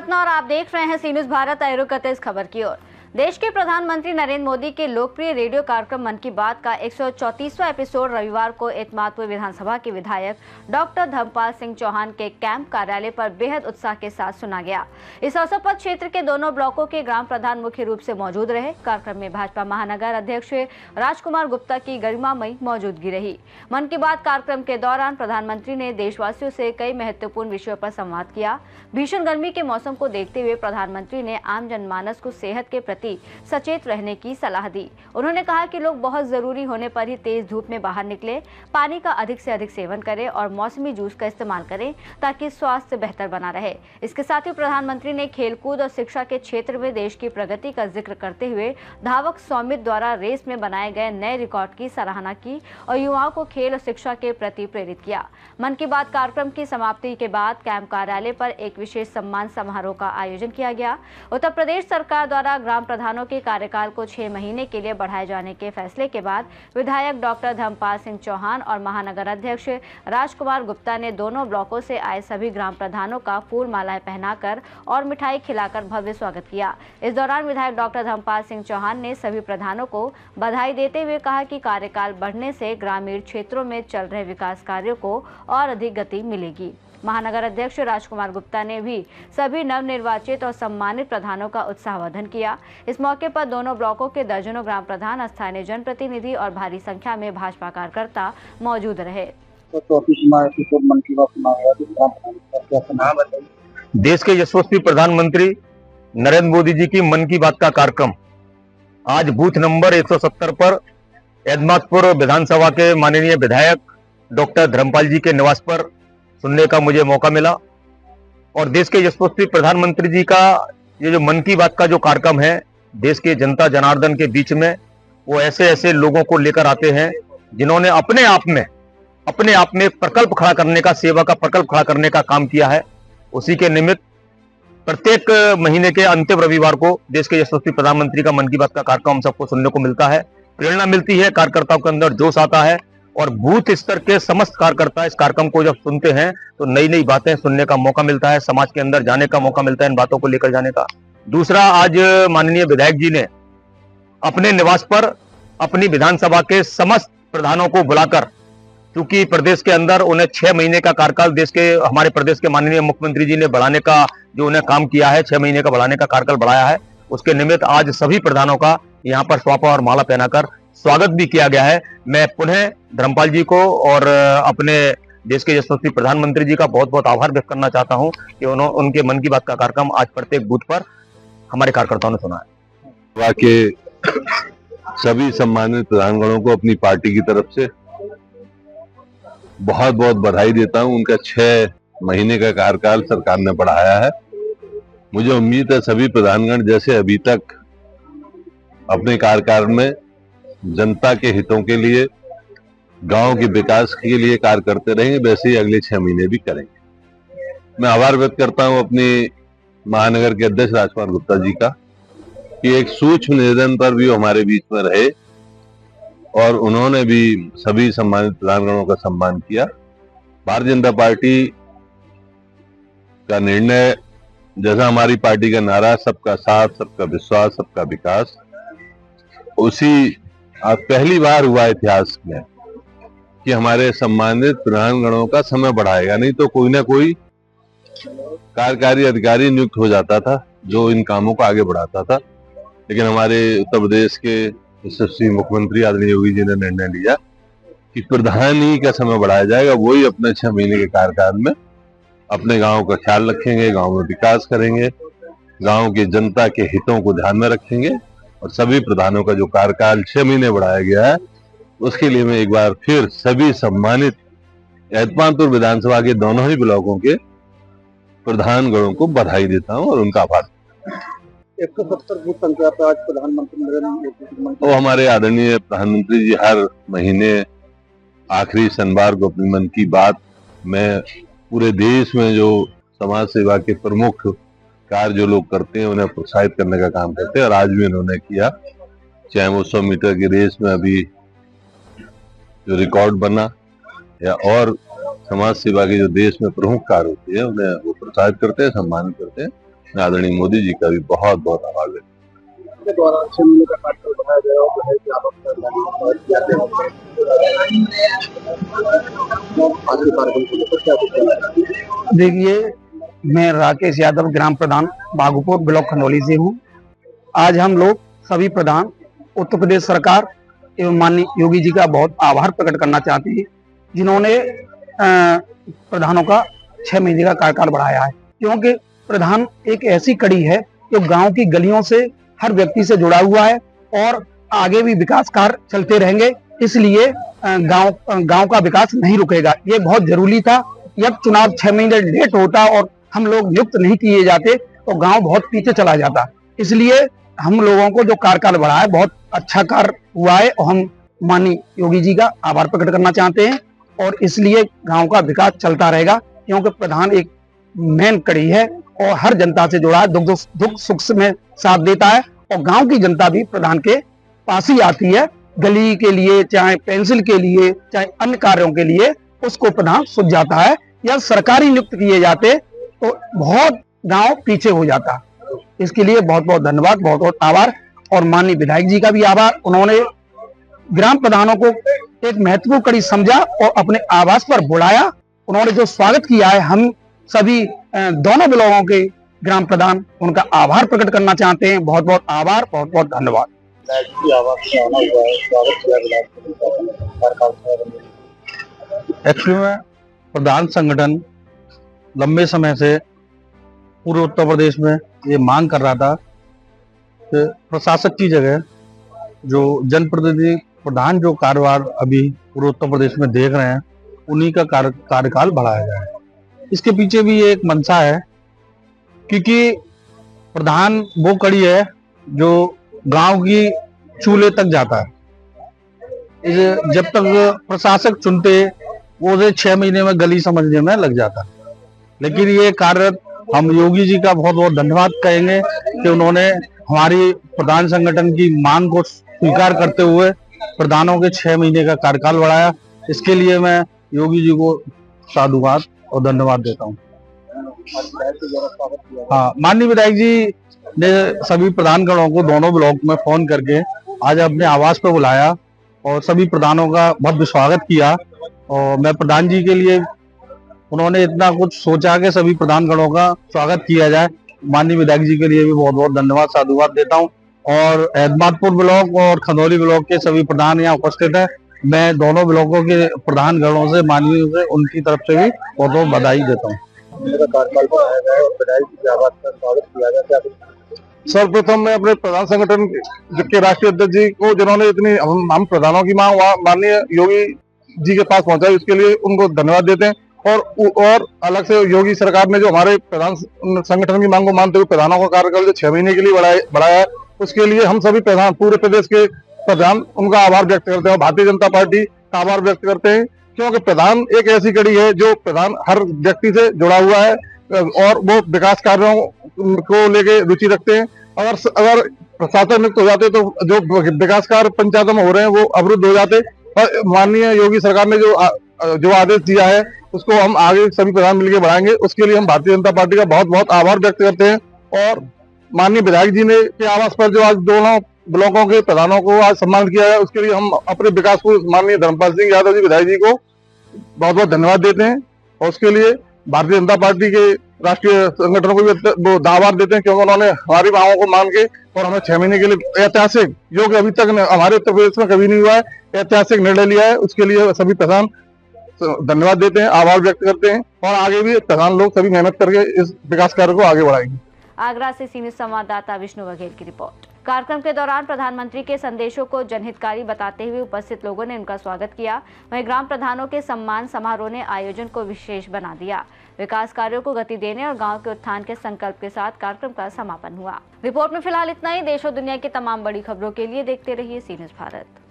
रत्ना और आप देख रहे हैं सी न्यूज़ भारत। आए रुक करते हैं इस खबर की ओर। देश के प्रधानमंत्री नरेंद्र मोदी के लोकप्रिय रेडियो कार्यक्रम मन की बात का 134वां एपिसोड रविवार को एत्मादपुर विधानसभा के विधायक डॉक्टर धर्मपाल सिंह चौहान के कैंप कार्यालय पर बेहद उत्साह के साथ सुना गया। इस अवसर पर क्षेत्र के दोनों ब्लॉकों के ग्राम प्रधान मुख्य रूप से मौजूद रहे। कार्यक्रम में भाजपा महानगर अध्यक्ष राजकुमार गुप्ता की गरिमामयी मौजूदगी रही। मन की बात कार्यक्रम के दौरान प्रधानमंत्री ने देशवासियों से कई महत्वपूर्ण विषयों पर संवाद किया। भीषण गर्मी के मौसम को देखते हुए प्रधानमंत्री ने आम जनमानस को सेहत के प्रति सचेत रहने की सलाह दी। उन्होंने कहा कि लोग बहुत जरूरी होने पर ही तेज धूप में बाहर निकले, पानी का अधिक से अधिक सेवन करें और मौसमी जूस का इस्तेमाल करें ताकि स्वास्थ्य बेहतर बना रहे। इसके साथ ही प्रधानमंत्री ने खेलकूद और शिक्षा के क्षेत्र में देश की प्रगति का जिक्र करते हुए धावक सौमित द्वारा रेस में बनाए गए नए रिकॉर्ड की सराहना की और युवाओं को खेल और शिक्षा के प्रति प्रेरित किया। मन की बात कार्यक्रम की समाप्ति के बाद कैंप कार्यालय पर एक विशेष सम्मान समारोह का आयोजन किया गया। उत्तर प्रदेश सरकार द्वारा ग्राम प्रधानों के कार्यकाल को 6 महीने के लिए बढ़ाए जाने के फैसले के बाद विधायक डॉक्टर धर्मपाल सिंह चौहान और महानगर अध्यक्ष राजकुमार गुप्ता ने दोनों ब्लॉकों से आए सभी ग्राम प्रधानों का फूल मालाएं पहनाकर और मिठाई खिलाकर भव्य स्वागत किया। इस दौरान विधायक डॉक्टर धर्मपाल सिंह चौहान ने सभी प्रधानों को बधाई देते हुए कहा कि कार्यकाल बढ़ने से ग्रामीण क्षेत्रों में चल रहे विकास कार्यों को और अधिक गति मिलेगी। महानगर अध्यक्ष राजकुमार गुप्ता ने भी सभी नवनिर्वाचित और सम्मानित प्रधानों का उत्साहवर्धन किया। इस मौके पर दोनों ब्लॉकों के दर्जनों ग्राम प्रधान, स्थानीय जनप्रतिनिधि और भारी संख्या में भाजपा कार्यकर्ता मौजूद रहे। देश के यशस्वी प्रधानमंत्री नरेंद्र मोदी जी की मन की बात का कार्यक्रम आज बूथ नंबर 170 पर एत्मादपुर विधानसभा के माननीय विधायक डॉक्टर धर्मपाल जी के निवास पर सुनने का मुझे मौका मिला। और देश के यशस्वी प्रधानमंत्री जी का ये जो मन की बात का जो कार्यक्रम है, देश के जनता जनार्दन के बीच में वो ऐसे ऐसे लोगों को लेकर आते हैं जिन्होंने अपने आप में प्रकल्प खड़ा करने का, सेवा का प्रकल्प खड़ा करने का काम किया है। उसी के निमित्त प्रत्येक महीने के अंतिम रविवार को देश के यशस्वी प्रधानमंत्री का मन की बात का कार्यक्रम हम सबको सुनने को मिलता है। प्रेरणा मिलती है, कार्यकर्ताओं के अंदर जोश आता है और बूथ स्तर के समस्त कार्यकर्ता इस कार्यक्रम को जब सुनते हैं तो नई नई बातें सुनने का मौका मिलता है, समाज के अंदर जाने का मौका मिलता है, इन बातों को लेकर जाने का। दूसरा, आज माननीय विधायक जी ने अपने निवास पर अपनी विधानसभा के समस्त प्रधानों को बुलाकर, क्योंकि प्रदेश के अंदर उन्हें 6 महीने का कार्यकाल हमारे प्रदेश के माननीय मुख्यमंत्री जी ने बढ़ाने का जो उन्हें काम किया है, 6 महीने का बढ़ाने का कार्यकाल बढ़ाया है, उसके निमित्त आज सभी प्रधानों का यहाँ पर स्वापा और माला पहनाकर स्वागत भी किया गया है। मैं पुनः धर्मपाल जी को और अपने देश के यशस्वी प्रधानमंत्री जी का बहुत बहुत आभार व्यक्त करना चाहता हूं कि उनके मन की बात का कार्यक्रम आज प्रत्येक बूथ पर हमारे कार्यकर्ताओं ने सुना है। वाकई सभी सम्मानित प्रधानगणों को अपनी पार्टी की तरफ से बहुत बहुत बधाई देता हूं। उनका 6 महीने का कार्यकाल सरकार ने बढ़ाया है। मुझे उम्मीद है सभी प्रधानगण जैसे अभी तक अपने कार्यकाल में जनता के हितों के लिए, गांव के विकास के लिए कार्य करते रहेंगे, वैसे ही अगले 6 महीने भी करेंगे। मैं आभार व्यक्त करता हूं अपने महानगर के अध्यक्ष राजकुमार गुप्ता जी का कि एक सूक्ष्म निवेदन पर भी हमारे बीच में रहे और उन्होंने भी सभी सम्मानित प्रधानगणों का सम्मान किया। भारतीय जनता पार्टी का निर्णय, जैसा हमारी पार्टी का नारा सबका साथ, सबका विश्वास, सबका विकास, उसी आज पहली बार हुआ इतिहास में कि हमारे सम्मानित प्रधानगणों का समय बढ़ाएगा। नहीं तो कोई ना कोई कार्यकारी अधिकारी नियुक्त हो जाता था जो इन कामों को आगे बढ़ाता था, लेकिन हमारे उत्तर प्रदेश के यशस्वी मुख्यमंत्री आदरणीय योगी जी ने निर्णय लिया कि प्रधान ही का समय बढ़ाया जाएगा। वही अपने 6 महीने के कार्यकाल में अपने गांव का ख्याल रखेंगे, गांव में विकास करेंगे, गांव के जनता के हितों को ध्यान में रखेंगे। और सभी प्रधानों का जो कार्यकाल 6 महीने बढ़ाया गया है, उसके लिए मैं एक बार फिर सभी सम्मानित एत्मादपुर विधानसभा के दोनों ही ब्लॉकों के प्रधानगणों को बधाई देता हूं और उनका आभार। 170 बूथ संख्या पर आज प्रधानमंत्री नरेंद्र मोदी, वो हमारे आदरणीय प्रधानमंत्री जी हर महीने आखिरी शनिवार को अपनी मन की बात में पूरे देश में जो समाज सेवा के प्रमुख कार्य जो लोग करते हैं उन्हें प्रोत्साहित करने का काम करते हैं और आज भी उन्होंने किया। चाहे वो 100 मीटर की रेस में अभी जो रिकॉर्ड बना या और समाज सेवा के जो देश में प्रमुख कार्य होते हैं उन्हें वो प्रोत्साहित करते हैं, सम्मानित करते हैं। आदरणीय मोदी जी का भी बहुत बहुत आभार व्यक्त। के द्वारा 6 महीने का कार्यकाल बढ़ाया गया और जो है कि आप किया गया आज के कार्यक्रम को लेकर क्या कुछ कहना चाहते हैं? देखिए, मैं राकेश यादव, ग्राम प्रधान बागुपुर ब्लॉक खनौली से हूँ। आज हम लोग सभी प्रधान उत्तर प्रदेश सरकार एवं माननीय योगी जी का बहुत आभार प्रकट करना चाहते हैं, जिन्होंने प्रधानों का 6 महीने का कार्यकाल बढ़ाया है। क्योंकि प्रधान एक ऐसी कड़ी है जो गांव की गलियों से हर व्यक्ति से जुड़ा हुआ है और आगे भी विकास कार्य चलते रहेंगे। इसलिए गांव का विकास नहीं रुकेगा। ये बहुत जरूरी था। जब चुनाव 6 महीने लेट होता और हम लोग नियुक्त नहीं किए जाते तो गांव बहुत पीछे चला जाता। इसलिए हम लोगों को जो कार्यकाल बढ़ा है बहुत अच्छा कार्य हुआ है और हम माननीय योगी जी का आभार प्रकट करना चाहते हैं और इसलिए गांव का विकास चलता रहेगा। क्योंकि प्रधान एक मेन कड़ी है और हर जनता से जुड़ा है, दुख सुख में साथ देता है और गांव की जनता भी प्रधान के पास ही आती है। गली के लिए, चाहे पेंसिल के लिए, चाहे अन्य कार्यों के लिए उसको प्रधान सुझ जाता है। या सरकारी नियुक्त किए जाते तो बहुत गांव पीछे हो जाता। इसके लिए बहुत बहुत धन्यवाद, बहुत बहुत आभार और माननीय विधायक जी का भी आभार। उन्होंने ग्राम प्रधानों को एक महत्वपूर्ण कड़ी समझा और अपने आवास पर बुलाया। उन्होंने जो स्वागत किया है, हम सभी दोनों ब्लॉकों के ग्राम प्रधान उनका आभार प्रकट करना चाहते हैं। बहुत बहुत आभार, बहुत बहुत धन्यवाद। एक्चुअली में प्रधान संगठन लंबे समय से पूरे उत्तर प्रदेश में ये मांग कर रहा था कि प्रशासक की जगह जो जनप्रतिनिधि प्रधान जो कार्यभार अभी पूरे उत्तर प्रदेश में देख रहे हैं उन्हीं का कार्यकाल बढ़ाया जाए। इसके पीछे भी एक मंशा है, क्योंकि प्रधान वो कड़ी है जो गांव की चूल्हे तक जाता है। जब तक प्रशासक चुनते वो उसे 6 महीने में गली समझने में लग जाता। लेकिन ये कार्य हम योगी जी का बहुत बहुत धन्यवाद कहेंगे कि उन्होंने हमारी प्रधान संगठन की मांग को स्वीकार करते हुए प्रधानों के 6 महीने का कार्यकाल बढ़ाया। इसके लिए मैं योगी जी को साधुवाद और धन्यवाद देता हूँ। हाँ, माननीय विधायक जी ने सभी प्रधानगणों को दोनों ब्लॉक में फोन करके आज अपने आवास पर बुलाया और सभी प्रधानों का भव्य स्वागत किया। और मैं प्रधान जी के लिए उन्होंने इतना कुछ सोचा कि सभी प्रधानगणों का स्वागत किया जाए। माननीय विधायक जी के लिए भी बहुत बहुत धन्यवाद, साधुवाद देता हूं। और एदमातपुर ब्लॉक और खनौली ब्लॉक के सभी प्रधान यहाँ उपस्थित हैं। मैं दोनों ब्लॉकों के प्रधानगणों से, माननीय से, उनकी तरफ से भी बहुत बहुत बधाई देता हूँ। सर्वप्रथम मैं अपने प्रधान संगठन के राष्ट्रीय अध्यक्ष जी को, जिन्होंने इतनी हम प्रधानों की मांग माननीय योगी जी के पास पहुंचाई, उसके लिए उनको धन्यवाद देते हैं। और अलग से योगी सरकार ने जो हमारे प्रधान संगठन की मांग को मानते हुए प्रधानों का कार्यकाल जो 6 महीने के लिए बढ़ाया है, उसके लिए हम सभी प्रधान, पूरे प्रदेश के प्रधान, उनका आभार व्यक्त करते हैं और भारतीय जनता पार्टी का आभार व्यक्त करते हैं। क्योंकि प्रधान एक ऐसी कड़ी है जो प्रधान हर व्यक्ति से जुड़ा हुआ है और वो विकास कार्यों को लेके रुचि रखते हैं। अगर प्रशासक नियुक्त हो जाते तो जो विकास कार्य पंचायतों में हो रहे हैं वो अवरुद्ध हो जाते। और माननीय योगी सरकार ने जो आदेश दिया है उसको हम आगे सभी प्रधान मिलकर बढ़ाएंगे। उसके लिए हम भारतीय जनता पार्टी का बहुत बहुत आभार व्यक्त करते हैं। और माननीय विधायक जी ने के आवास पर जो आज दोनों ब्लॉकों के प्रधानों को आज सम्मानित किया है, उसके लिए हम अपने विकास को माननीय धर्मपाल सिंह यादव जी विधायक जी को बहुत बहुत धन्यवाद देते हैं। और उसके लिए भारतीय जनता पार्टी के राष्ट्रीय संगठनों को भी आभार देते हैं, क्योंकि उन्होंने हमारी मांगों को मान के और हमें 6 महीने के लिए ऐतिहासिक, जो कि अभी तक हमारे उत्तर प्रदेश में कभी नहीं हुआ है, ऐतिहासिक निर्णय लिया है। उसके लिए सभी प्रधान धन्यवाद देते हैं, आभार व्यक्त करते हैं और आगे भी प्रधान लोग सभी मेहनत करके इस विकास कार्य को आगे बढ़ाएंगे। आगरा से सीनियर संवाददाता विष्णु बघेल की रिपोर्ट। कार्यक्रम के दौरान प्रधानमंत्री के संदेशों को जनहितकारी बताते हुए उपस्थित लोगों ने उनका स्वागत किया। वहीं ग्राम प्रधानों के सम्मान समारोह ने आयोजन को विशेष बना दिया। विकास कार्यों को गति देने और गांव के उत्थान के संकल्प के साथ कार्यक्रम का समापन हुआ। रिपोर्ट में फिलहाल इतना ही। देश और दुनिया की तमाम बड़ी खबरों के लिए देखते रहिए सी न्यूज़ भारत।